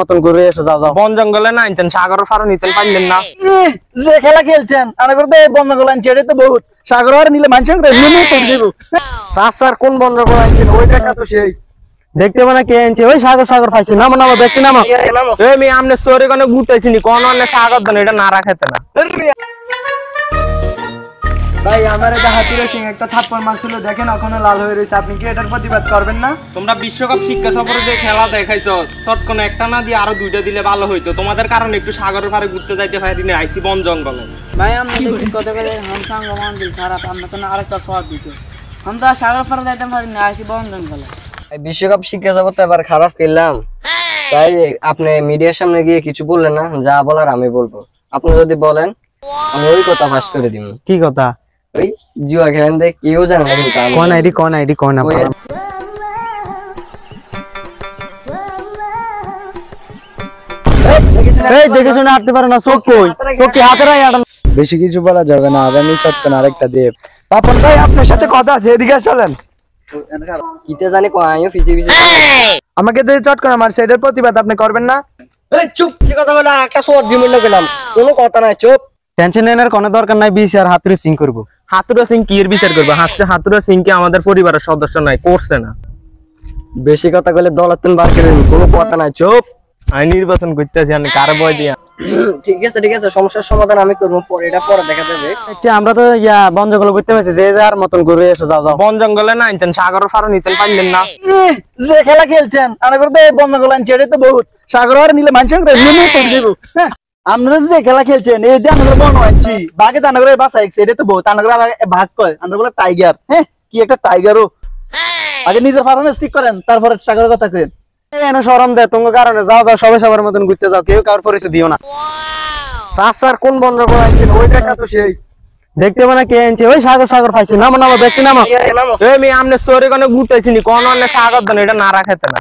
মতন ঘুরে এসে যাও যাও। বন জঙ্গলে না আনছেন, সাগরের ফারো নিতেন পারলেন না। যে খেলা খেলছেন আনা করতে বন জঙ্গল আনছে, এটা তো বহুত সাগর আর নিলে মানুষ স্যার কোন বন জঙ্গল আনছেন? ওই দেখা তো সেই দেখতে মানে কে আনছে? ওই সাগর সাগর পাইছি নামো নামো দেখতে নামো। আমি আমনে সরে কোন ঘুরতেছি নি কোন অন্য সাগর দেন, এটা না রাখাতে না। ভাই আমার এটা হাতিরে সিং একটা থাপ্পড় মারছিল, দেখেন এখনো লাল হয়ে রয়েছে। আপনি কি এটার প্রতিবাদ করবেন না? তোমরা বিশ্বকাপ শিক্ষা সফরে যে খেলা দেখাইছো, তৎক্ষণ একটা না দিয়ে আরো দুইটা দিলে ভালো হইতো। তোমাদের কারণে একটু সাগরের পারে ঘুরতে যাইতে পারি না, আইসি বন জঙ্গলে। ভাই আমরা দেখি কত করে হাম সঙ্গ মান দিল খারাপ, আমরা তো আরেকটা সওয়াব দিত। हम तो সাগর পারে যাইতে পারি না, আইসি বন জঙ্গলে। বিশ্বকাপ শিক্ষা জগতে এবার খারাপ খেললাম, তাই আপনি মিডিয়ার সামনে গিয়ে কিছু বললেন না। যা বলার আমি বলবো, আপনি যদি বলেন আমি ওই কথা ফাঁস করে দিব। কি কথা? ওই জুয়া খেলেন দেখ কেউ জানে না, কিন্তু আমি কোন আইডি কোন আইডি কোন না। এই দেখে শুনে হাঁটতে পারে না, চোখ কই? চোখ কি হাতে রাই আড়ান? বেশি কিছু বলা যাবে না, আগামী চট্টন আরেকটা দেব। পাপন ভাই আপনার সাথে কথা আছে, এদিকে চলেন। কিতে জানি আমিও পিছে পিছে। আমাকে দিয়ে চট করে মারছে, এটার প্রতিবাদ আপনি করবেন না? এই চুপ, কি কথা বলে একটা শর্ট দিমুন না গেলাম, কোনো কথা নাই, চুপ। টেনশন নেওয়ার কোনো দরকার নাই, বিশ আর হাতুড়ে সিং করবো। হাতুড়ে সিং কি এর বিচার করবো? হাতুড়ে সিং কি আমাদের পরিবারের সদস্য নাই, করছে না। বেশি কথা বলে দলাতুন বার করে দিন, কোনো কথা নাই, চুপ। আমি নির্বাচন করতেছি, আমি কার বয় দিয়া। ঠিক আছে ঠিক আছে, সমস্যার সমাধান আমি করবো, পরে এটা পরে দেখা যাবে। আচ্ছা আমরা তো বন জঙ্গল করতে পারছি, যে যার মতন ঘুরে এসে যাও যাও। বন জঙ্গলে না আনছেন, সাগরের ফারো নিতেন পারলেন না। যে খেলা খেলছেন আনা করতে বন জঙ্গল আনছে, এটা তো বহুত সাগর আর নিলে মানুষ আপনারা যে খেলা খেলছেন, এই যে আমরা বন আনছি, বাঘে তো আনাগরে বাঁচাইছে, এটা তো বহুত আনাগরে ভাগ কয়, আনাগুলো টাইগার। হ্যাঁ কি একটা টাইগারও। আগে নিজের ফার্মে স্টিক করেন, তারপরে সাগরের কথা কেন সরম দেয় তোমার কারণে। যাও যাও, সবাই সবার মতন ঘুরতে যাও, কেউ কারোর পরিচয় দিও না। স্যার কোন বন্ধ করে আনছেন? ওই দেখা তো সেই দেখতে মানে কে আনছে? ওই সাগর সাগর পাইছি নামো নামো দেখতে নামো। আমি আমনে সরে কোন ঘুরতেছি নি কোন অন্য সাগর দেন, এটা না রাখাতে না।